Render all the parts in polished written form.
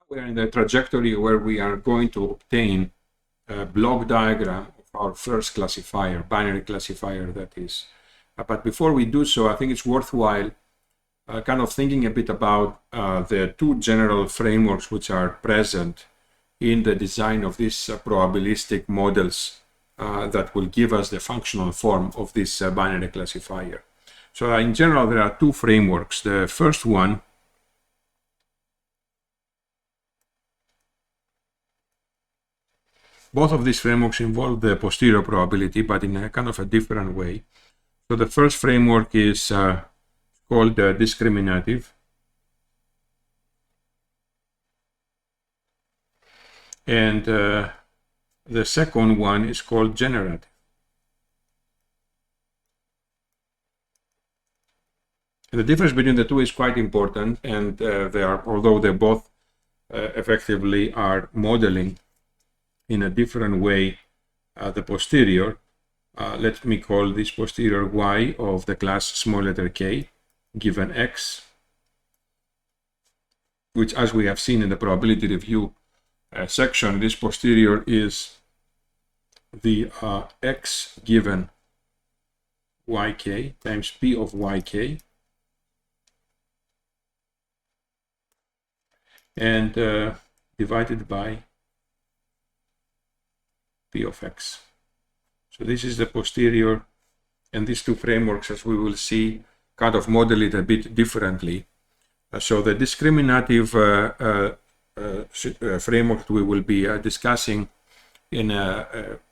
we're in the trajectory where we are going to obtain a block diagram of our first classifier, binary classifier that is. But before we do so, I think it's worthwhile kind of thinking a bit about the two general frameworks which are present in the design of these probabilistic models that will give us the functional form of this binary classifier. So in general, there are two frameworks. The first one both of these frameworks involve the posterior probability, but in a kind of a different way. So the first framework is called discriminative. And the second one is called generative. And the difference between the two is quite important, and although they both effectively are modeling in a different way the posterior, let me call this posterior y of the class small letter k given x, which, as we have seen in the probability review section, this posterior is the x given yk times p of yk, and divided by p of x. So this is the posterior, and these two frameworks, as we will see, kind of model it a bit differently. So the discriminative framework we will be discussing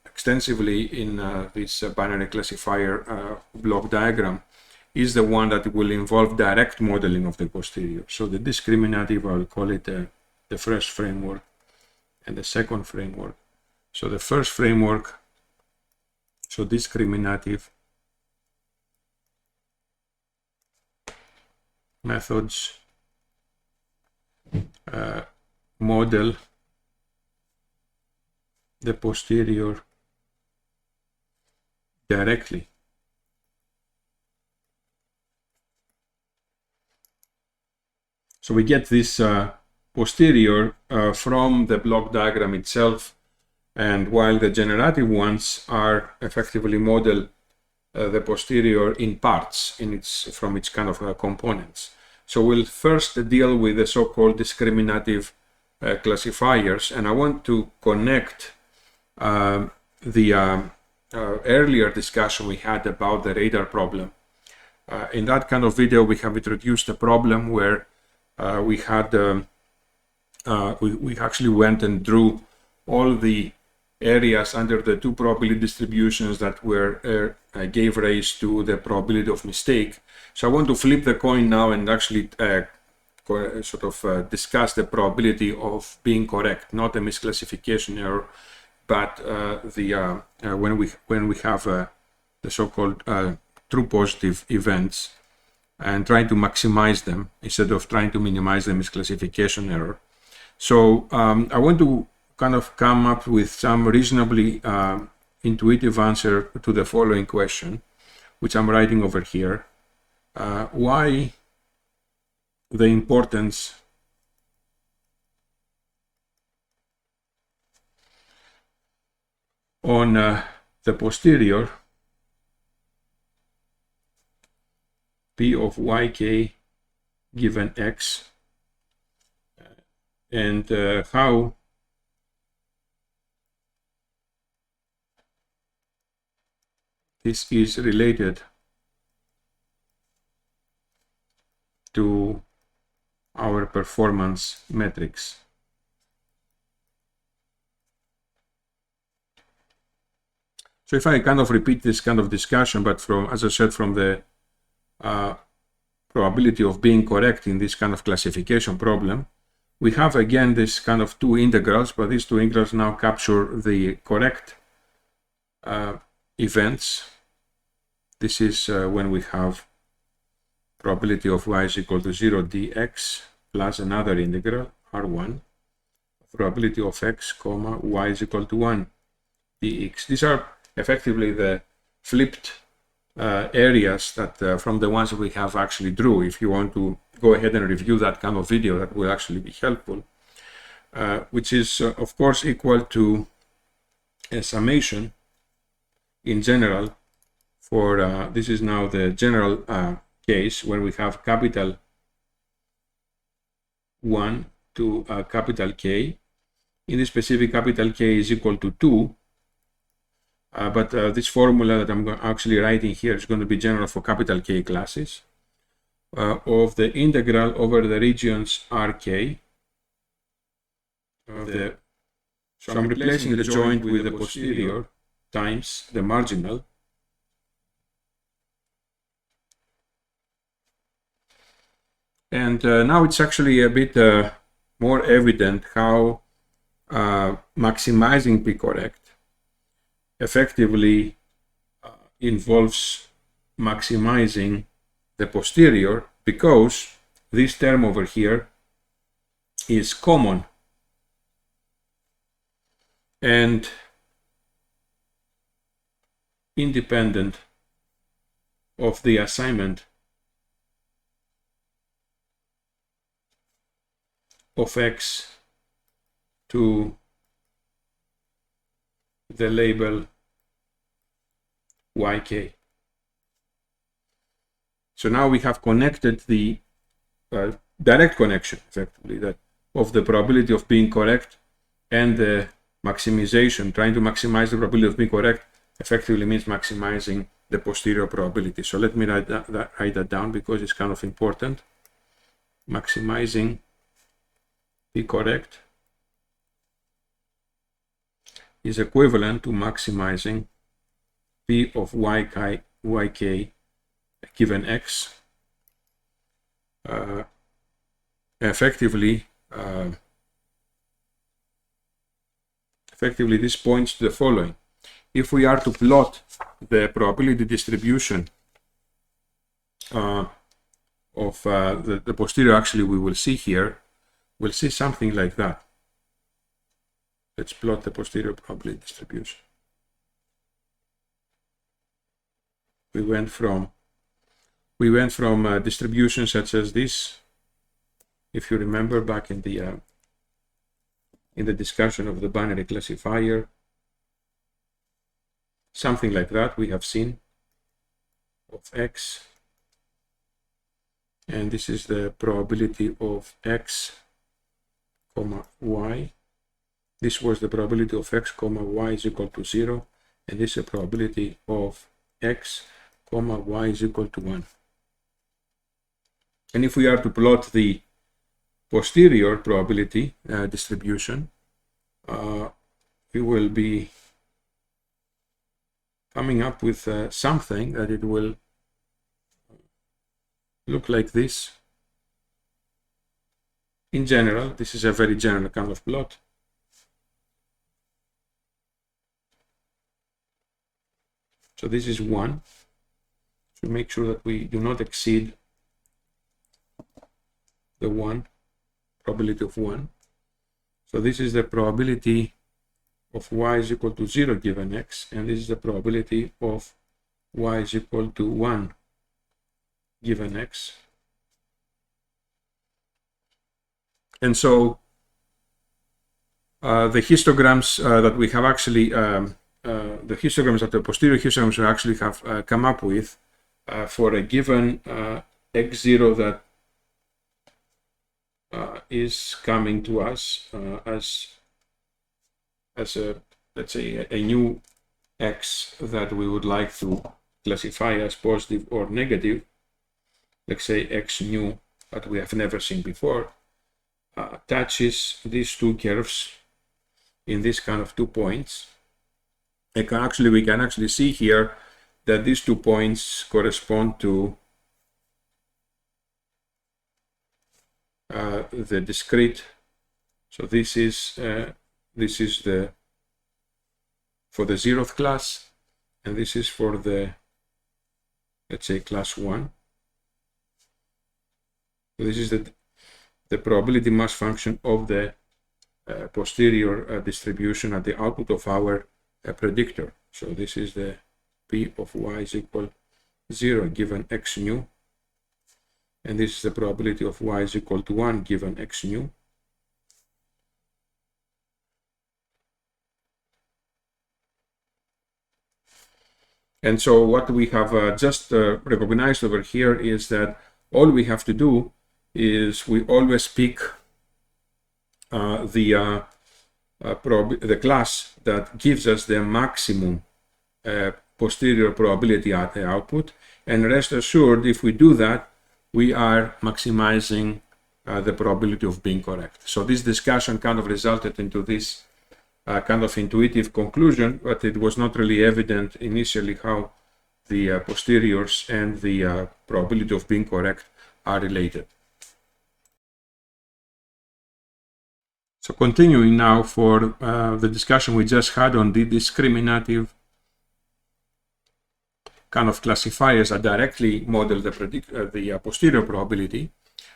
extensively in this binary classifier block diagram is the one that will involve direct modeling of the posterior. So the discriminative, I'll call it the first framework, and the second framework. So the first framework, so discriminative methods model the posterior directly. So we get this posterior from the block diagram itself, and while the generative ones are effectively model the posterior in parts, from its kind of components. So we'll first deal with the so-called discriminative classifiers, and I want to connect the earlier discussion we had about the radar problem. In that kind of video, we have introduced a problem where we actually went and drew all the areas under the two probability distributions that were gave rise to the probability of mistake. So I want to flip the coin now and actually discuss the probability of being correct, not a misclassification error, but when we have the so-called true positive events, and trying to maximize them instead of trying to minimize the misclassification error. So I want to kind of come up with some reasonably intuitive answer to the following question, which I'm writing over here. Why the importance on the posterior p of yk given x, and how this is related to our performance metrics. So if I kind of repeat this kind of discussion, but as I said, from the probability of being correct in this kind of classification problem, we have again this kind of two integrals, but these two integrals now capture the correct events. This is when we have probability of y is equal to 0 dx plus another integral r1, probability of x comma y is equal to 1 dx. These are effectively the flipped areas that from the ones that we have actually drew. If you want to go ahead and review that kind of video, that will actually be helpful. which is of course equal to a summation in general for this is now the general case where we have capital 1 to capital K. In this specific, capital K is equal to 2, but this formula that I'm actually writing here is going to be general for capital K classes of the integral over the regions Rk. So I'm replacing the joint with the posterior times the marginal. And now it's actually a bit more evident how maximizing P-correct effectively involves maximizing the posterior, because this term over here is common and independent of the assignment of x to the label yk. So now we have connected the direct connection, effectively, that of the probability of being correct and the maximization. Trying to maximize the probability of being correct effectively means maximizing the posterior probability. So let me write that down because it's kind of important. Maximizing P correct is equivalent to maximizing P of yk given x. Effectively, this points to the following. If we are to plot the probability distribution of the posterior, actually we will see here, we'll see something like that. Let's plot the posterior probability distribution. We went from distributions such as this, if you remember back in the discussion of the binary classifier, something like that we have seen of x, and this is the probability of x comma y. This was the probability of x comma y is equal to 0, and this is the probability of x comma y is equal to 1. And if we are to plot the posterior probability distribution, we will be coming up with something that it will look like this. In general, this is a very general kind of plot. So this is 1. So make sure that we do not exceed the 1, probability of 1. So this is the probability of y is equal to 0 given x, and this is the probability of y is equal to 1 given x. And so the histograms that we have actually, the histograms that the posterior histograms we actually have come up with for a given x0 that is coming to us as a, let's say, a new x that we would like to classify as positive or negative, let's say x nu that we have never seen before, touches these two curves in this kind of 2 points. We can actually see here that these 2 points correspond to the discrete. So this is the for the 0th class, and this is for the, let's say, class 1. So this is the probability mass function of the posterior distribution at the output of our predictor. So this is the P of y is equal 0 given x nu, and this is the probability of y is equal to 1 given x nu. And so what we have just recognized over here is that all we have to do is we always pick the class that gives us the maximum posterior probability at the output, and rest assured, if we do that, we are maximizing the probability of being correct. So this discussion kind of resulted into this kind of intuitive conclusion, but it was not really evident initially how the posteriors and the probability of being correct are related. So continuing now for the discussion we just had on the discriminative kind of classifiers that directly model the posterior probability,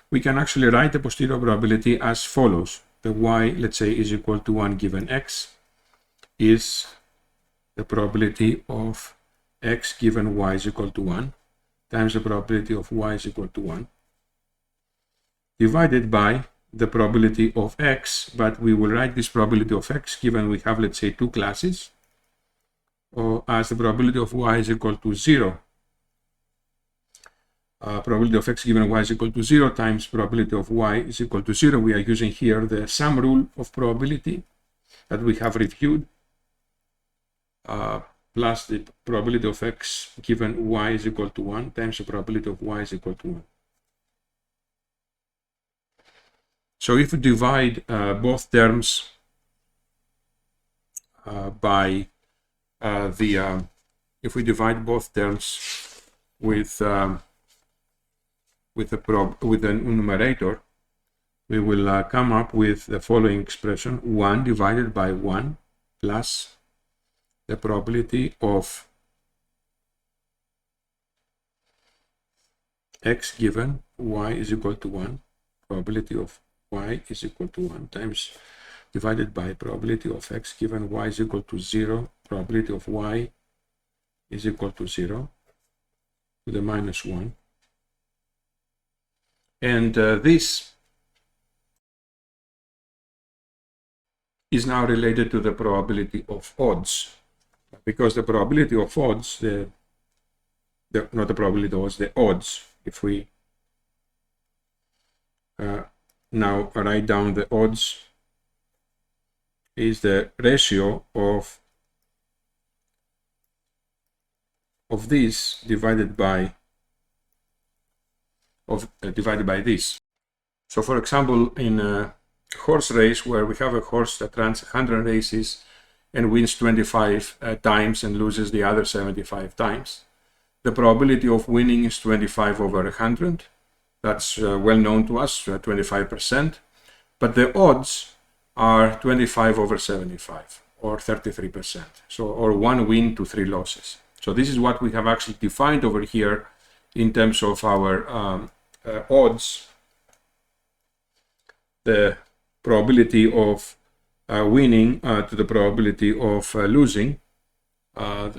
we can actually write the posterior probability as follows. The y, let's say, is equal to 1 given x is the probability of x given y is equal to 1 times the probability of y is equal to 1 divided by the probability of x, but we will write this probability of x given we have, let's say, two classes, or as the probability of y is equal to 0. Probability of x given y is equal to 0 times probability of y is equal to 0. We are using here the sum rule of probability that we have reviewed, plus the probability of x given y is equal to 1 times the probability of y is equal to 1. So if we divide both terms by if we divide both terms with the numerator, we will come up with the following expression: 1 divided by 1 plus the probability of x given y is equal to 1, probability of y is equal to 1 times divided by probability of x given y is equal to 0, probability of y is equal to 0 to the minus 1. And this is now related to the probability of odds, because the probability of odds, not the probability of odds, the odds, if we now write down the odds, is the ratio of this divided by this. So for example, in a horse race where we have a horse that runs 100 races and wins 25 times and loses the other 75 times, the probability of winning is 25 over 100. That's well known to us, 25%. But the odds are 25 over 75, or 33%. So, or 1 win to 3 losses. So this is what we have actually defined over here in terms of our odds. The probability of winning to the probability of losing.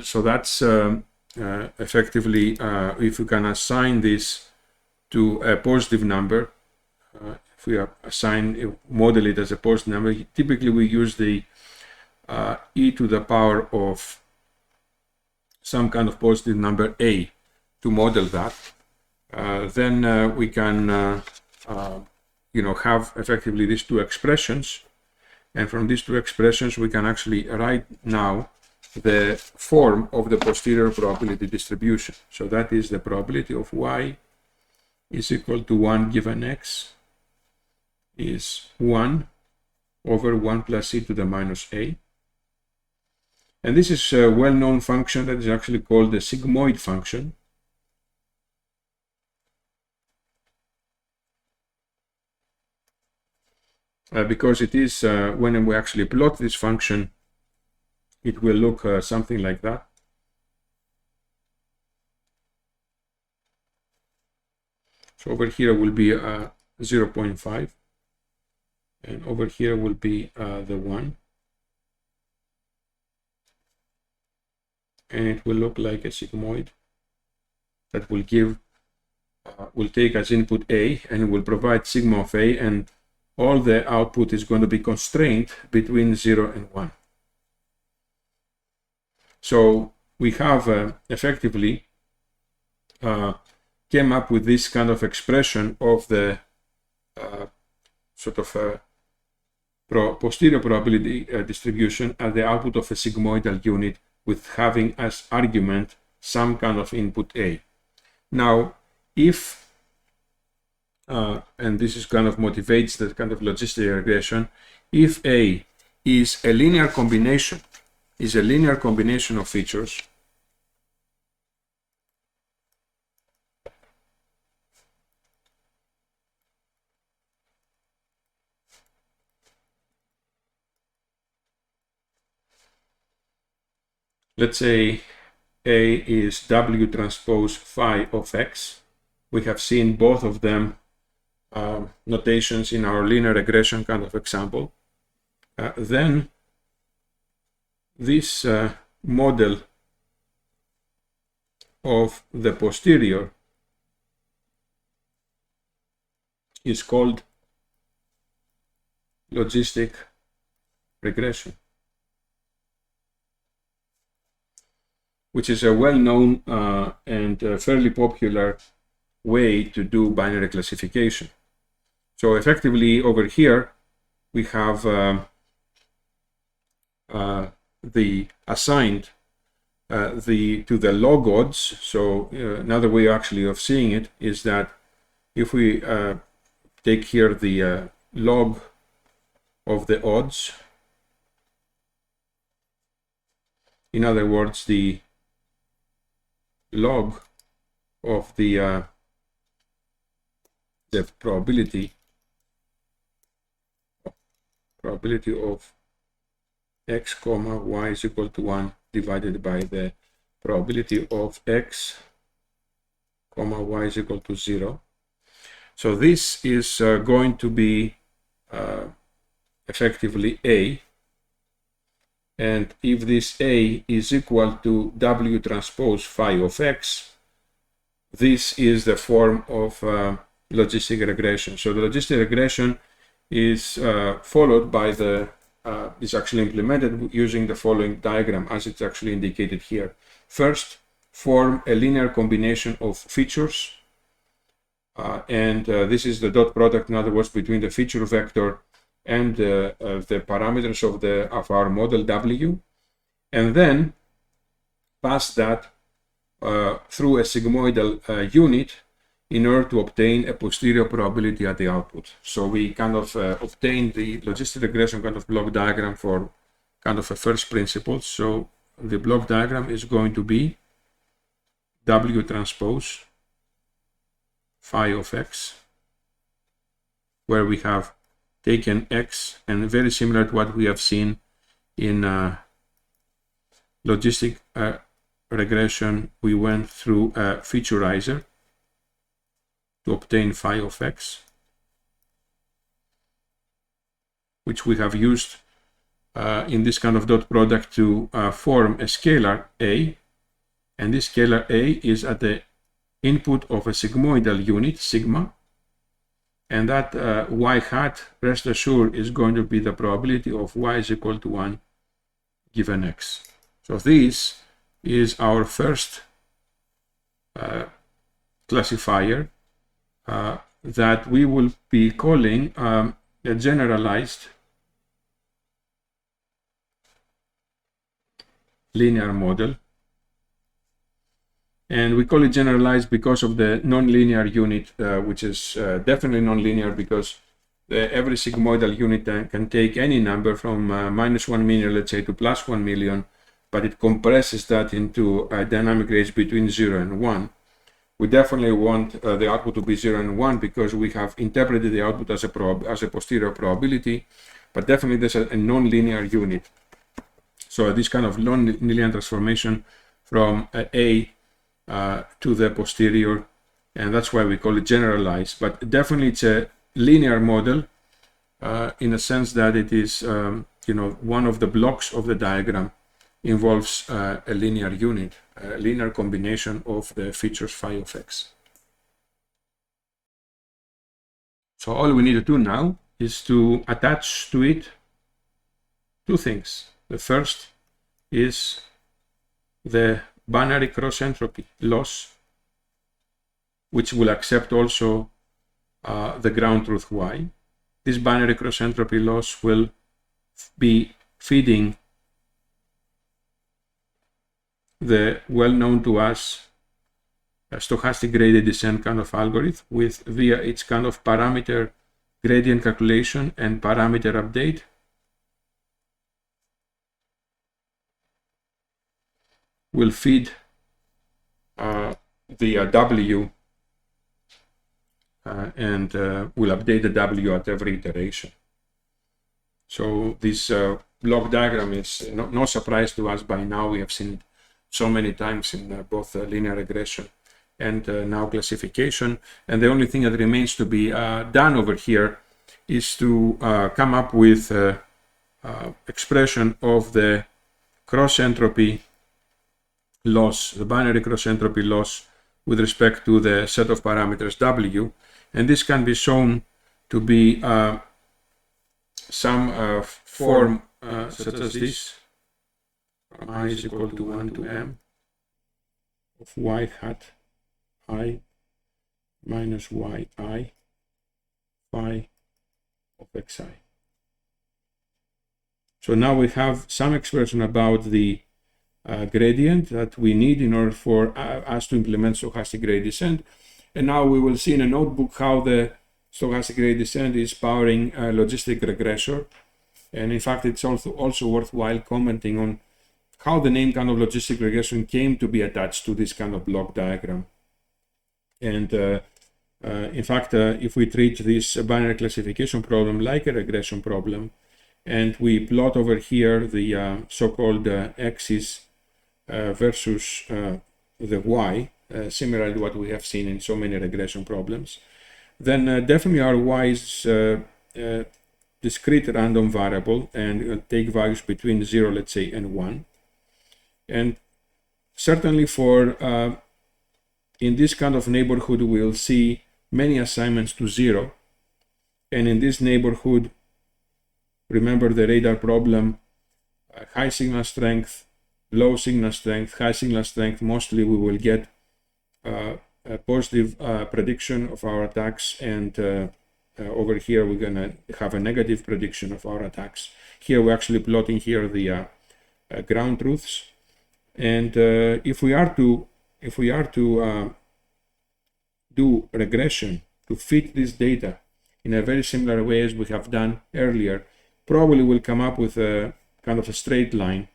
So that's effectively, if we can assign this to a positive number, if we model it as a positive number, typically we use the e to the power of some kind of positive number a to model that. Then we can have effectively these two expressions, and from these two expressions we can actually write now the form of the posterior probability distribution. So that is the probability of y is equal to 1 given x is 1 over 1 plus e to the minus a. And this is a well-known function that is actually called the sigmoid function. Because it is, when we actually plot this function, it will look something like that. So over here will be 0.5, and over here will be the 1, and it will look like a sigmoid that will give will take as input a, and will provide sigma of a, and all the output is going to be constrained between 0 and 1. So we have effectively came up with this kind of expression of the sort of posterior probability distribution at the output of a sigmoidal unit with having as argument some kind of input A. Now, if, and this is kind of motivates that kind of logistic regression, if A is a linear combination, of features, let's say A is W transpose phi of X. We have seen both of them notations in our linear regression kind of example. Then this model of the posterior is called logistic regression, which is a well-known and fairly popular way to do binary classification. So effectively over here we have the assigned to the log odds. So another way actually of seeing it is that if we take here the log of the odds, in other words, the log of the probability of x comma y is equal to 1 divided by the probability of x comma y is equal to 0. So this is going to be effectively A, and if this A is equal to W transpose phi of X, this is the form of logistic regression. So the logistic regression is followed by the is actually implemented using the following diagram as it's actually indicated here. First, form a linear combination of features, and this is the dot product, in other words, between the feature vector and the parameters of our model W, and then pass that through a sigmoidal unit in order to obtain a posterior probability at the output. So we kind of obtain the logistic regression kind of block diagram for kind of a first principle. So the block diagram is going to be W transpose phi of X, where we have taken X, and very similar to what we have seen in logistic regression, we went through a featurizer to obtain phi of X, which we have used in this kind of dot product to form a scalar A, and this scalar A is at the input of a sigmoidal unit, sigma, and that y hat, rest assured, is going to be the probability of y is equal to 1 given X. So this is our first classifier that we will be calling a generalized linear model, and we call it generalized because of the nonlinear unit, which is definitely nonlinear because every sigmoidal unit can take any number from -1 million, let's say, to +1 million, but it compresses that into a dynamic range between 0 and 1. We definitely want the output to be 0 and 1 because we have interpreted the output as a posterior probability, but definitely there's a nonlinear unit. So this kind of nonlinear transformation from A to the posterior, and that's why we call it generalized. But definitely it's a linear model in the sense that it is, one of the blocks of the diagram involves a linear unit, a linear combination of the features phi of X. So all we need to do now is to attach to it two things. The first is the binary cross entropy loss, which will accept also the ground truth y. This binary cross entropy loss will be feeding the well-known to us stochastic gradient descent kind of algorithm with via its kind of parameter gradient calculation and parameter update. Will feed the W and will update the W at every iteration. So this block diagram is no surprise to us by now. We have seen it so many times in both linear regression and now classification. And the only thing that remains to be done over here is to come up with expression of the cross entropy loss, the binary cross entropy loss with respect to the set of parameters W. And this can be shown to be some form such as this, I is equal to 1 to m of y hat I minus yi phi of xi. So now we have some expression about the gradient that we need in order for us to implement stochastic gradient descent. And now we will see in a notebook how the stochastic gradient descent is powering a logistic regressor. And in fact, it's also worthwhile commenting on how the name kind of logistic regression came to be attached to this kind of block diagram. And in fact, if we treat this binary classification problem like a regression problem, and we plot over here the so-called x's versus the y, similar to what we have seen in so many regression problems, then definitely our y is discrete random variable and take values between 0, let's say, and 1. And certainly for in this kind of neighborhood, we'll see many assignments to 0. And in this neighborhood, remember the radar problem, high signal strength, low signal strength, high signal strength, mostly we will get a positive prediction of our attacks, and over here we're going to have a negative prediction of our attacks. Here we're actually plotting here the ground truths. And if we are to do regression to fit this data in a very similar way as we have done earlier, probably we'll come up with a kind of a straight line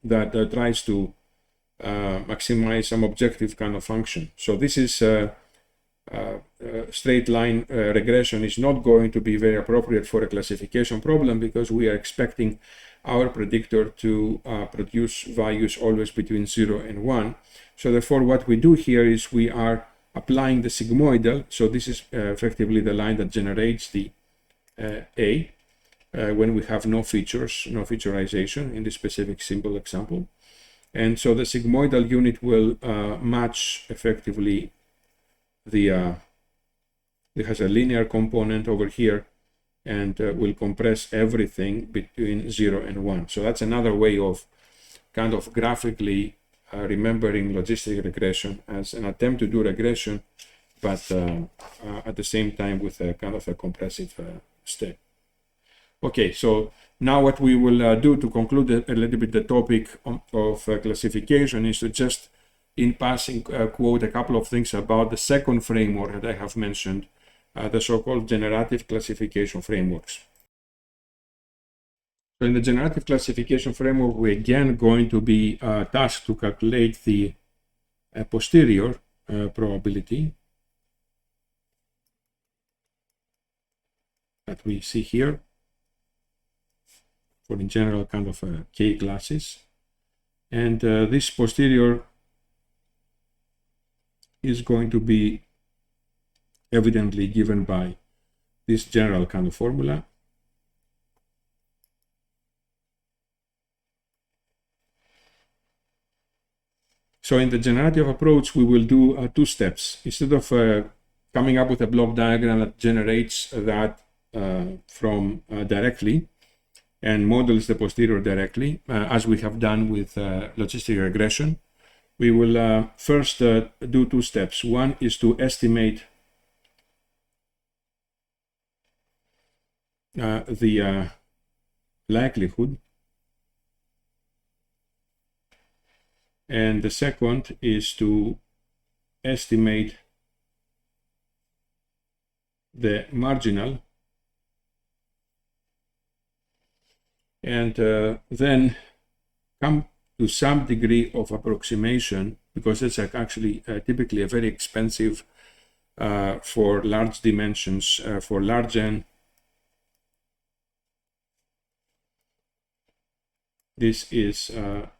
that tries to maximize some objective kind of function. So this is straight line regression is not going to be very appropriate for a classification problem, because we are expecting our predictor to produce values always between 0 and 1. So therefore what we do here is we are applying the sigmoidal. So this is effectively the line that generates the A when we have no features, no featureization in this specific simple example. And so the sigmoidal unit will match effectively the it has a linear component over here, and will compress everything between 0 and 1. So that's another way of kind of graphically remembering logistic regression as an attempt to do regression, but at the same time with a kind of a compressive step. Okay, so now what we will do to conclude a little bit the topic of classification is to just in passing quote a couple of things about the second framework that I have mentioned, the so-called generative classification frameworks. So in the generative classification framework, we're again going to be tasked to calculate the posterior probability that we see here for in general kind of K classes. And this posterior is going to be evidently given by this general kind of formula. So in the generative approach, we will do 2 steps. Instead of coming up with a block diagram that generates that from directly and models the posterior directly, as we have done with logistic regression, we will first do two steps. One is to estimate the likelihood, and the second is to estimate the marginal, and then come to some degree of approximation, because it's actually typically a very expensive for large dimensions. For large n, this is a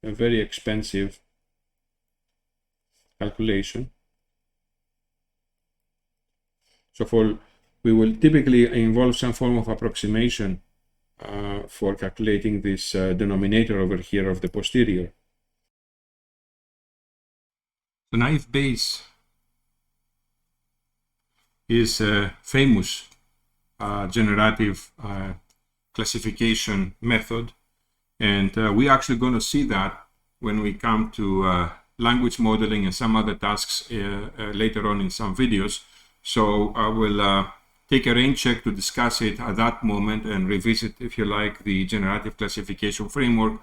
very expensive calculation. So we will typically involve some form of approximation for calculating this denominator over here of the posterior. The naive Bayes is a famous generative classification method, and we're actually going to see that when we come to language modeling and some other tasks later on in some videos. So I will take a rain check to discuss it at that moment and revisit, if you like, the generative classification framework,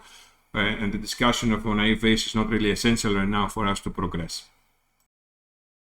and the discussion of naive Bayes is not really essential right now for us to progress.